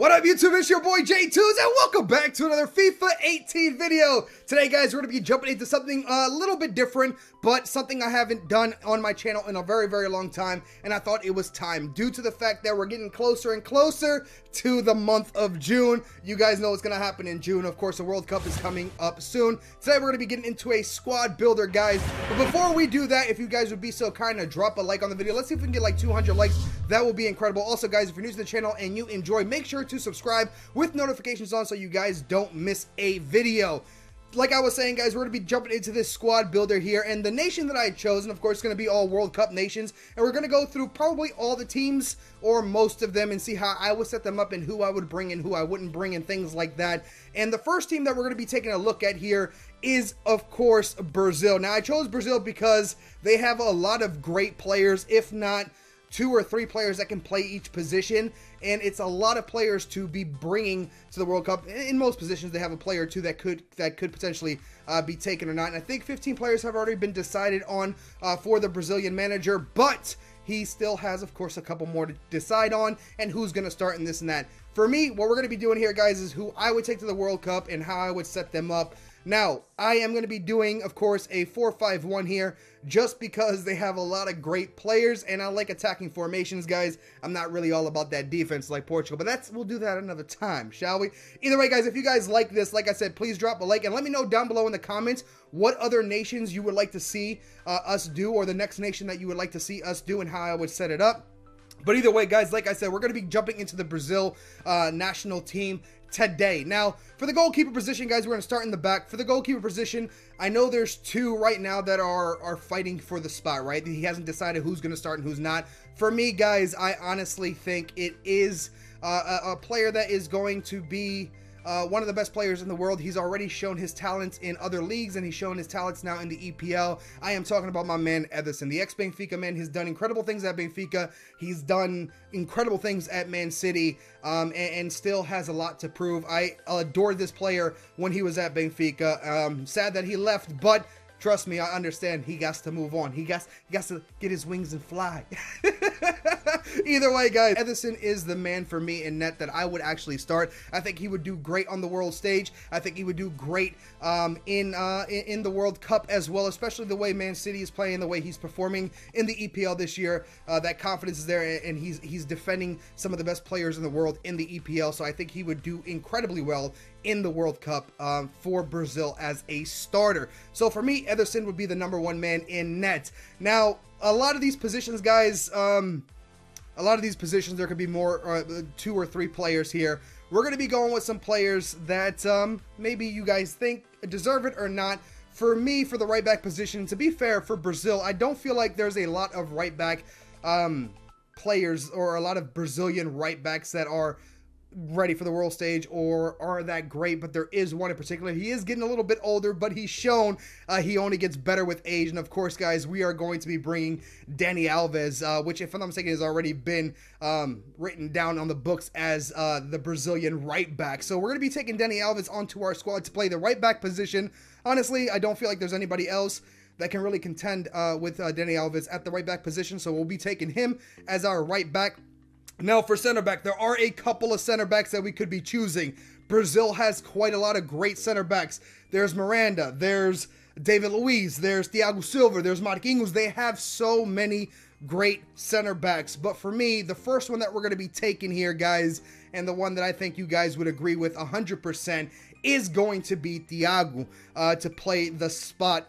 What up, YouTube? It's your boy Jtunes, and welcome back to another FIFA 18 video. Today, guys, we're going to be jumping into something a little bit different, but something I haven't done on my channel in a very, very long time, and I thought it was time due to the fact that we're getting closer and closer to the month of June. You guys know what's going to happen in June. Of course, the World Cup is coming up soon. Today, we're going to be getting into a squad builder, guys. But before we do that, if you guys would be so kind to drop a like on the video, let's see if we can get like 200 likes. That will be incredible. Also, guys, if you're new to the channel and you enjoy, make sure to subscribe with notifications on so you guys don't miss a video. Like I was saying, guys, we're going to be jumping into this squad builder here, and the nation that I had chosen, of course, is going to be all World Cup nations, and we're going to go through probably all the teams, or most of them, and see how I would set them up and who I would bring and who I wouldn't bring and things like that. And the first team that we're going to be taking a look at here is, of course, Brazil. Now, I chose Brazil because they have a lot of great players, if not 2 or 3 players that can play each position, and it's a lot of players to be bringing to the World Cup. In most positions, they have a player or two that could potentially be taken or not. And I think 15 players have already been decided on for the Brazilian manager, but he still has, of course, a couple more to decide on and who's going to start in this and that. For me, what we're going to be doing here, guys, is who I would take to the World Cup and how I would set them up. Now, I am going to be doing, of course, a 4-5-1 here just because they have a lot of great players, and I like attacking formations, guys. I'm not really all about that defense like Portugal, but we'll do that another time, shall we? Either way, guys, if you guys like this, like I said, please drop a like and let me know down below in the comments what other nations you would like to see us do, or the next nation that you would like to see us do, and how I would set it up. But either way, guys, like I said, we're going to be jumping into the Brazil national team today. Now, for the goalkeeper position, guys, we're going to start in the back. For the goalkeeper position, I know there's 2 right now that are fighting for the spot, right? He hasn't decided who's going to start and who's not. For me, guys, I honestly think it is a player that is going to be one of the best players in the world. He's already shown his talents in other leagues, and he's shown his talents now in the EPL. I am talking about my man Ederson, the ex-Benfica man. He's done incredible things at Benfica. He's done incredible things at Man City, and still has a lot to prove. I adored this player when he was at Benfica. Sad that he left, but trust me, I understand. He got to move on. He got to get his wings and fly. Either way, guys, Ederson is the man for me in net that I would actually start. I think he would do great on the world stage. I think he would do great in the World Cup as well, especially the way Man City is playing, the way he's performing in the EPL this year. That confidence is there, and he's defending some of the best players in the world in the EPL. So I think he would do incredibly well in the World Cup for Brazil as a starter. So for me, Ederson would be the #1 man in net. Now, a lot of these positions, guys, there could be more, 2 or 3 players here. We're going to be going with some players that maybe you guys think deserve it or not. For me, for the right back position, to be fair, for Brazil, I don't feel like there's a lot of right back players, or a lot of Brazilian right backs that are ready for the world stage or are that great, but there is one in particular. He is getting a little bit older, but he's shown he only gets better with age. And of course, guys, we are going to be bringing Dani Alves, which, if I'm not mistaken, has already been written down on the books as the Brazilian right back. So we're going to be taking Dani Alves onto our squad to play the right back position. Honestly, I don't feel like there's anybody else that can really contend with Dani Alves at the right back position, so we'll be taking him as our right back. Now, for center back, there are a couple of center backs that we could be choosing. Brazil has quite a lot of great center backs. There's Miranda, there's David Luiz, there's Thiago Silva, there's Marquinhos. They have so many great center backs. But for me, the first one that we're going to be taking here, guys, and the one that I think you guys would agree with 100%, is going to be Thiago to play the spot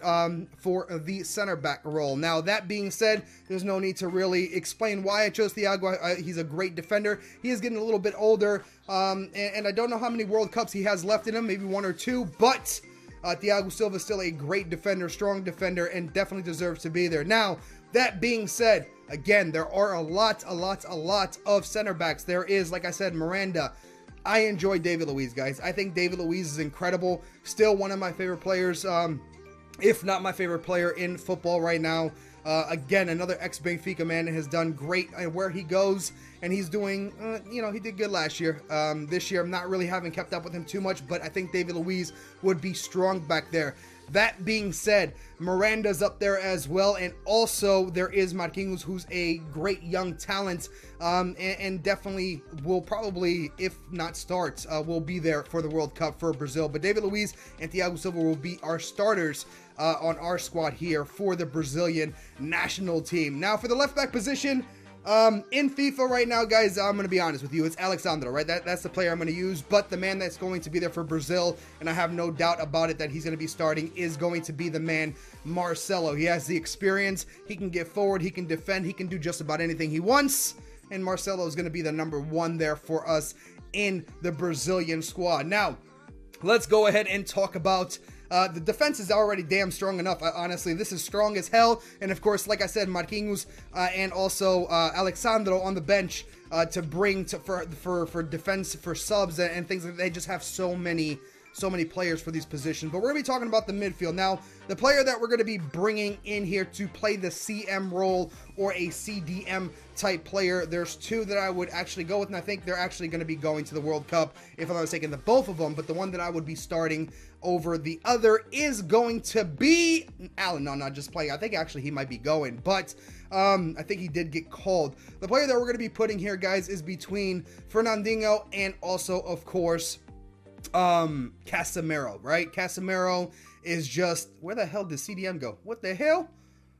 for the center back role. Now, that being said, there's no need to really explain why I chose Thiago. He's a great defender. He is getting a little bit older, and I don't know how many World Cups he has left in him, maybe 1 or 2, but Thiago Silva is still a great defender, strong defender, and definitely deserves to be there. Now, that being said, again, there are a lot of center backs. There is, like I said, Miranda. I enjoy David Luiz, guys. I think David Luiz is incredible. Still one of my favorite players, if not my favorite player in football right now. Again, another ex-Benfica man has done great where he goes, and he's doing, he did good last year. This year, I'm not really having kept up with him too much, but I think David Luiz would be strong back there. That being said, Miranda's up there as well, and also there is Marquinhos, who's a great young talent, and definitely will probably, if not starts, will be there for the World Cup for Brazil. But David Luiz and Thiago Silva will be our starters on our squad here for the Brazilian national team. Now, for the left back position, in FIFA right now, guys, I'm going to be honest with you, it's Alexandro, right? That's the player I'm going to use, but the man that's going to be there for Brazil, and I have no doubt about it that he's going to be starting, is going to be the man Marcelo. He has the experience, he can get forward, he can defend, he can do just about anything he wants, and Marcelo is going to be the #1 there for us in the Brazilian squad. Now, let's go ahead and talk about the defense is already damn strong enough. Honestly, this is strong as hell. And of course, like I said, Marquinhos and also Alexandro on the bench to bring for defense, for subs and things like that. They just have so many players for these positions. But we're going to be talking about the midfield. Now, the player that we're going to be bringing in here to play the CM role or a CDM type player, there's two that I would actually go with, and I think they're actually going to be going to the World Cup, if I'm not mistaken, the both of them. But the one that I would be starting over the other is going to be Alan. No, not just playing. I think actually he might be going, but I think he did get called. The player that we're going to be putting here, guys, is between Fernandinho and also, of course, Casemiro, right? Casemiro is just, where the hell did CDM go? What the hell?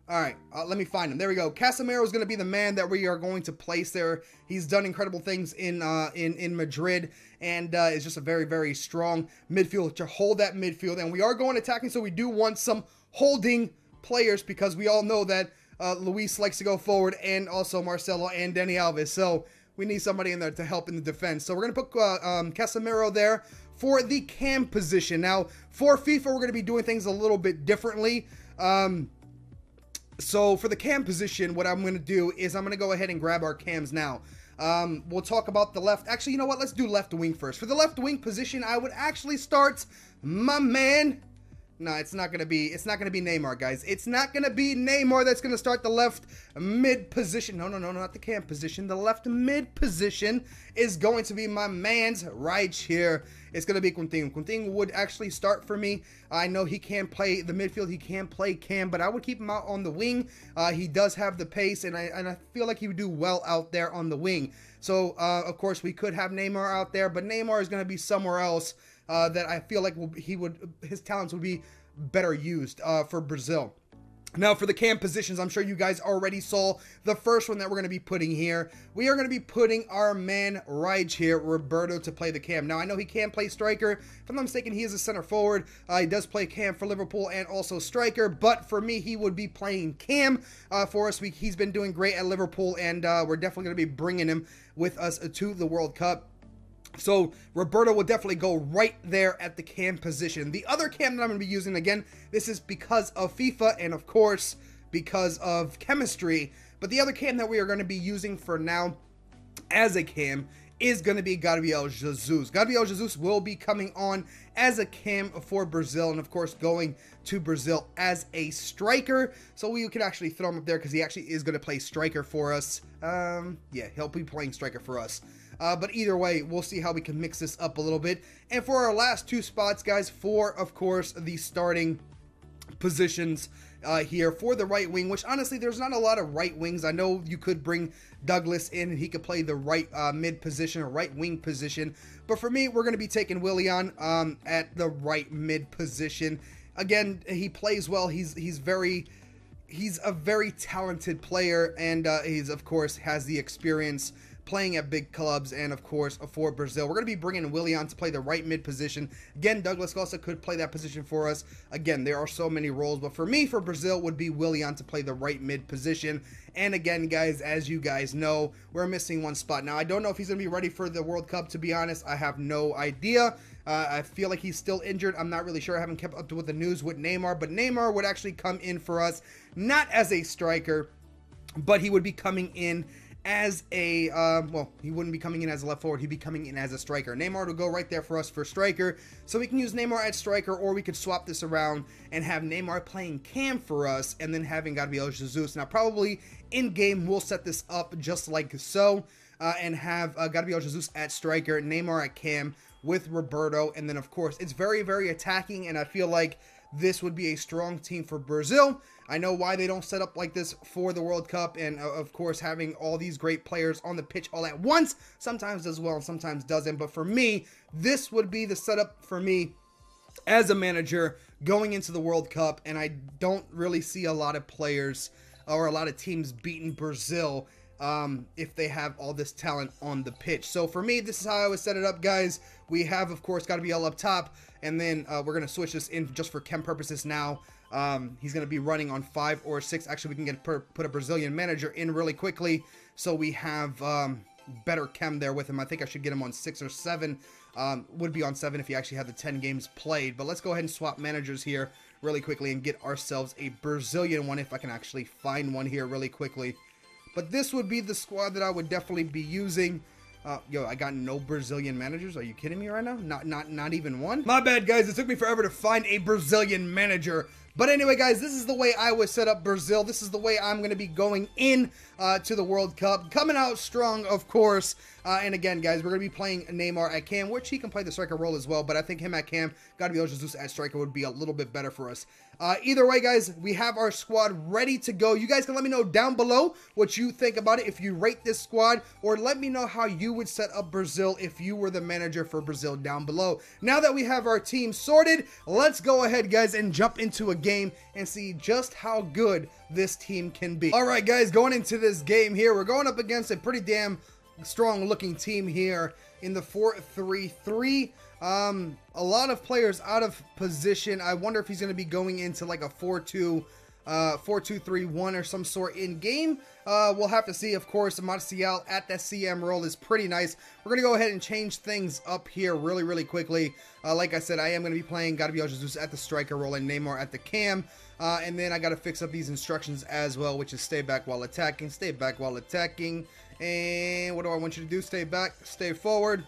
All right, let me find him. There we go. Casemiro is going to be the man that we are going to place there. He's done incredible things in Madrid, and is just a very, very strong midfielder to hold that midfield. And we are going attacking, so we do want some holding players, because we all know that Luis likes to go forward, and also Marcelo and Dani Alves. So we need somebody in there to help in the defense. So we're going to put Casemiro there for the cam position. Now, for FIFA, we're going to be doing things a little bit differently. So for the cam position, what I'm going to do is I'm going to go ahead and grab our cams now. We'll talk about the left. Actually, you know what? Let's do left wing first. For the left wing position, I would actually start my man. No, it's not gonna be Neymar, guys. It's not gonna be Neymar that's gonna start the left mid position. No, not the cam position. The left mid position is going to be my man's right here. It's gonna be Coutinho. Coutinho would actually start for me. I know he can play the midfield, he can play cam, but I would keep him out on the wing. He does have the pace, and I feel like he would do well out there on the wing. So of course we could have Neymar out there, but Neymar is gonna be somewhere else. That I feel like his talents would be better used for Brazil. Now, for the cam positions, I'm sure you guys already saw the first one that we're going to be putting here. We are going to be putting our man right here, Roberto, to play the cam. Now, I know he can play striker. If I'm not mistaken, he is a center forward. He does play cam for Liverpool and also striker, but for me, he would be playing cam for us. He's been doing great at Liverpool, and we're definitely going to be bringing him with us to the World Cup. So Roberto will definitely go right there at the cam position. The other cam that I'm going to be using, again, this is because of FIFA and of course because of chemistry, but the other cam that we are going to be using for now as a cam is going to be Gabriel Jesus. Gabriel Jesus will be coming on as a cam for Brazil, and of course going to Brazil as a striker. So we can actually throw him up there because he actually is going to play striker for us. Yeah, he'll be playing striker for us. But either way, we'll see how we can mix this up a little bit. And for our last two spots, guys, for, of course, the starting positions here for the right wing, which honestly, there's not a lot of right wings. I know you could bring Douglas in and he could play the right mid position or right wing position. But for me, we're going to be taking Willian at the right mid position. Again, he plays well. He's a very talented player, and he's, of course, has the experience playing at big clubs, and of course for Brazil. We're going to be bringing Willian to play the right mid position. Again, Douglas Costa could play that position for us. Again, there are so many roles, but for me, for Brazil, would be Willian to play the right mid position. And again, guys, as you guys know, we're missing one spot. Now, I don't know if he's going to be ready for the World Cup, to be honest. I have no idea. I feel like he's still injured. I'm not really sure. I haven't kept up with the news with Neymar, but Neymar would actually come in for us, not as a striker, but he would be coming in as a, well, he wouldn't be coming in as a left forward, he'd be coming in as a striker. Neymar would go right there for us for striker, so we can use Neymar at striker, or we could swap this around and have Neymar playing cam for us, and then having Gabriel Jesus. Now, probably in-game, we'll set this up just like so, and have Gabriel Jesus at striker, Neymar at cam, with Roberto, and then, of course, it's very, very attacking, and I feel like this would be a strong team for Brazil. I know why they don't set up like this for the World Cup, and of course having all these great players on the pitch all at once sometimes does well and sometimes doesn't. But for me, this would be the setup for me as a manager going into the World Cup, and I don't really see a lot of players or a lot of teams beating Brazil if they have all this talent on the pitch. So for me, this is how I would set it up, guys. We have, of course, got to be all up top, and then we're going to switch this in just for chem purposes now. He's going to be running on 5 or 6. Actually, we can put a Brazilian manager in really quickly, so we have better chem there with him. I think I should get him on 6 or 7. Would be on 7 if he actually had the 10 games played. But let's go ahead and swap managers here really quickly and get ourselves a Brazilian one, if I can actually find one here really quickly. But this would be the squad that I would definitely be using. Yo, I got no Brazilian managers. Are you kidding me right now? Not even one? My bad, guys. It took me forever to find a Brazilian manager. But anyway, guys, this is the way I would set up Brazil. This is the way I'm going to be going in to the World Cup. Coming out strong, of course. And again, guys, we're going to be playing Neymar at cam, which he can play the striker role as well. But I think him at cam, Gabriel Jesus at striker would be a little bit better for us. Either way, guys, we have our squad ready to go. You guys can let me know down below what you think about it, if you rate this squad, or let me know how you would set up Brazil if you were the manager for Brazil down below. Now that we have our team sorted, let's go ahead, guys, and jump into a game and see just how good this team can be. All right, guys, going into this game here, we're going up against a pretty damn strong looking team here in the 4-3-3. A lot of players out of position. I wonder if he's going to be going into like a 4-2-3-1 or some sort in game. We'll have to see. Of course, Martial at the CM role is pretty nice. We're going to go ahead and change things up here really quickly. Like I said, I am going to be playing Gabriel Jesus at the striker role and Neymar at the cam. And then I got to fix up these instructions as well, which is stay back while attacking, stay back while attacking. And what do I want you to do? Stay back, stay forward.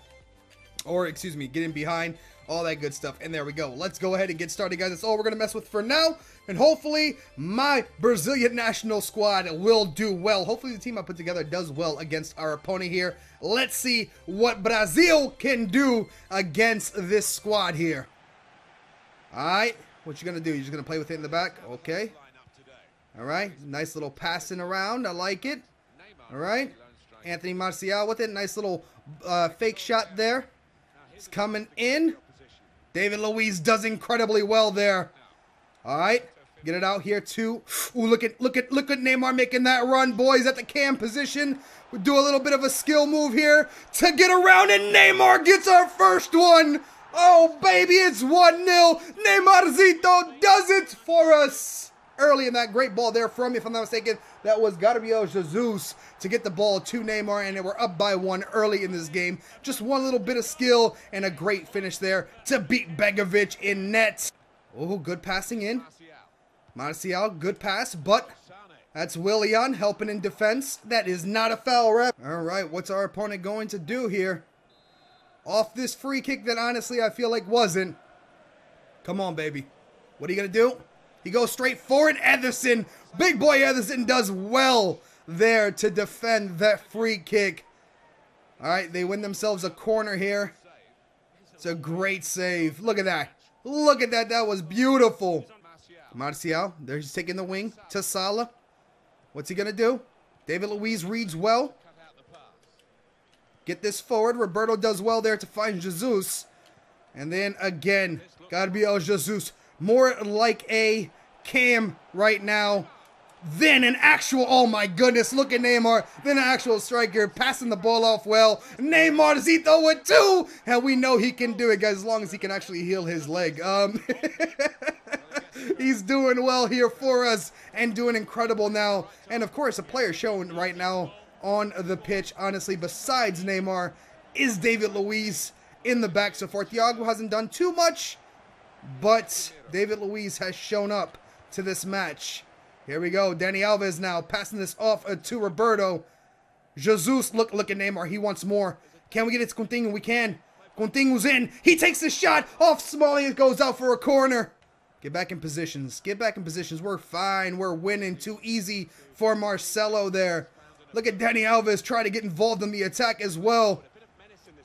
Or, excuse me, get in behind, all that good stuff. And there we go. Let's go ahead and get started, guys. That's all we're going to mess with for now. And hopefully, my Brazilian national squad will do well. Hopefully, the team I put together does well against our opponent here. Let's see what Brazil can do against this squad here. All right. What you going to do? You're just going to play with it in the back? Okay. All right. Nice little passing around. I like it. All right. Anthony Martial with it. Nice little fake shot there. It's coming in. David Luiz does incredibly well there. All right, get it out here too. Ooh, look at Neymar making that run, boys, at the cam position. We do a little bit of a skill move here to get around, and Neymar gets our first one. Oh baby, it's 1-0. Neymarzito does it for us. Early in that great ball there from, if I'm not mistaken, that was Gabriel Jesus to get the ball to Neymar, and they were up by 1 early in this game. Just one little bit of skill and a great finish there to beat Begovic in net. Oh, good passing in. Martial, good pass, but that's Willian helping in defense. That is not a foul, ref. All right, what's our opponent going to do here? Off this free kick that honestly I feel like wasn't. Come on, baby. What are you going to do? He goes straight forward. Ederson, big boy Ederson does well there to defend that free kick. All right, they win themselves a corner here. It's a great save. Look at that. Look at that. That was beautiful. Martial, there he's taking the wing to Salah. What's he going to do? David Luiz reads well. Get this forward. Roberto does well there to find Jesus. And then again, Gabriel Jesus. More like a cam right now than an actual, oh my goodness, look at Neymar, than an actual striker, passing the ball off well. Neymarzito with 2, and we know he can do it, guys, as long as he can actually heal his leg. He's doing well here for us and doing incredible now. And of course, a player shown right now on the pitch, honestly, besides Neymar, is David Luiz in the back so far. Thiago hasn't done too much, but David Luiz has shown up to this match. Here we go. Dani Alves now passing this off to Roberto. Jesus, look at Neymar. He wants more. Can we get it to Coutinho? We can. Coutinho's in. He takes the shot off Smalley. It goes out for a corner. Get back in positions. Get back in positions. We're fine. We're winning. Too easy for Marcelo there. Look at Dani Alves try to get involved in the attack as well.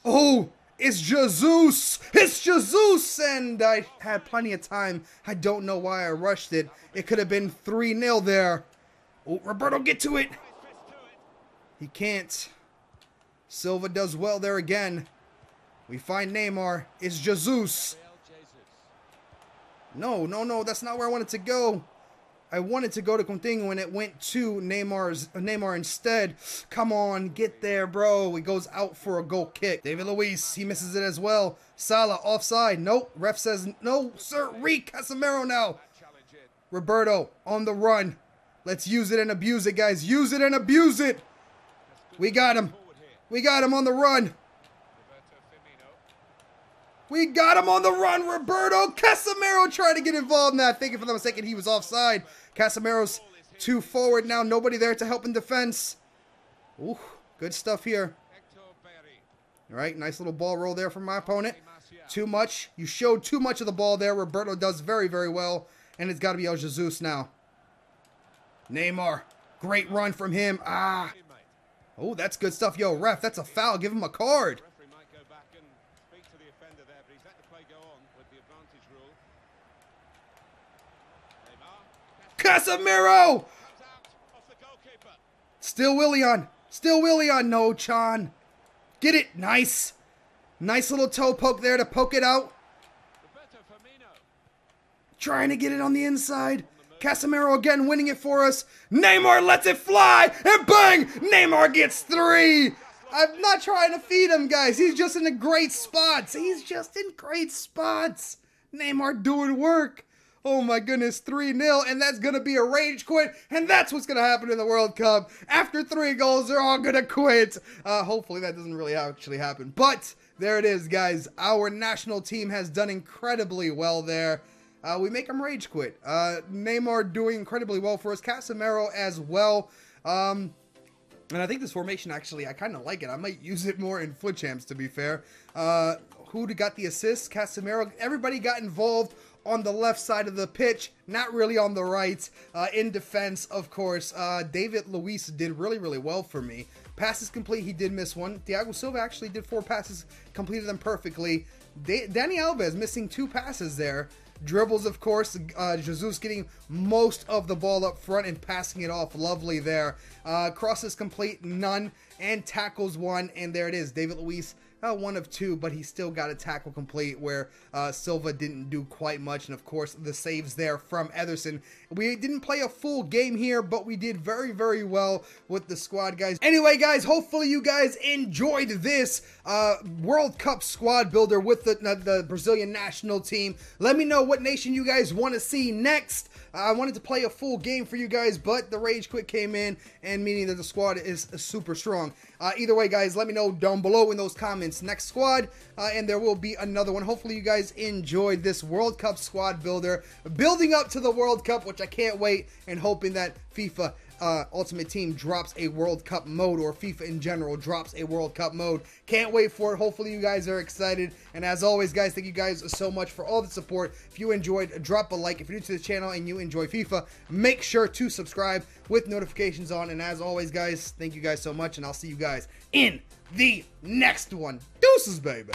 Oh, It's Jesus! It's Jesus! And I had plenty of time. I don't know why I rushed it. It could have been 3-0 there. Oh, Roberto, get to it! He can't. Silva does well there again. We find Neymar. It's Jesus. No, no, no. That's not where I wanted to go. I wanted to go to Coutinho and it went to Neymar instead. Come on, get there, bro. He goes out for a goal kick. David Luiz, he misses it as well. Salah, offside. Nope. Ref says no, sir. Casemiro now. Roberto on the run. Let's use it and abuse it, guys. Use it and abuse it. We got him. We got him on the run. We got him on the run, Roberto. Casemiro trying to get involved in that. Thinking for the second he was offside. Casemiro's too forward now. Nobody there to help in defense. Ooh, good stuff here. All right, nice little ball roll there from my opponent. Too much. You showed too much of the ball there. Roberto does very, very well. And it's got to be El Jesus now. Neymar. Great run from him. Ah. Oh, that's good stuff. Yo, ref, that's a foul. Give him a card. Casemiro! Still Willian. Still Willian. No, Chan. Get it. Nice. Nice little toe poke there to poke it out. Trying to get it on the inside. Casemiro again winning it for us. Neymar lets it fly. And bang! Neymar gets 3. I'm not trying to feed him, guys. He's just in a great spots. He's just in great spots. Neymar doing work. Oh my goodness, 3-0, and that's going to be a rage quit, and that's what's going to happen in the World Cup. After 3 goals, they're all going to quit. Hopefully that doesn't really actually happen, but there it is, guys. Our national team has done incredibly well there. We make them rage quit. Neymar doing incredibly well for us, Casemiro as well. And I think this formation, actually, I kind of like it. I might use it more in foot champs, to be fair. Who got the assist? Casemiro. Everybody got involved on the left side of the pitch, not really on the right. In defense, of course, David Luiz did really, really well for me. Passes complete, he did miss one. Thiago Silva actually did 4 passes, completed them perfectly. Dani Alves missing 2 passes there. Dribbles, of course, Jesus getting most of the ball up front and passing it off. Lovely there. Crosses complete, none. And tackles 1. And there it is. David Luiz, 1 of 2, but he still got a tackle complete where Silva didn't do quite much. And, of course, the saves there from Ederson. We didn't play a full game here, but we did very, very well with the squad, guys. Anyway, guys, hopefully you guys enjoyed this World Cup squad builder with the Brazilian national team. Let me know what nation you guys want to see next. I wanted to play a full game for you guys, but the rage quit came in, and meaning that the squad is super strong. Either way, guys, let me know down below in those comments next squad, and there will be another one. Hopefully you guys enjoyed this World Cup squad builder, building up to the World Cup, which I can't wait, and hoping that FIFA Ultimate Team drops a World Cup mode, or FIFA in general drops a World Cup mode. Can't wait for it. Hopefully you guys are excited. And as always, guys, thank you guys so much for all the support. If you enjoyed, drop a like. If you're new to the channel and you enjoy FIFA, make sure to subscribe with notifications on. And as always, guys, thank you guys so much, and I'll see you guys in the next one. Deuces, baby.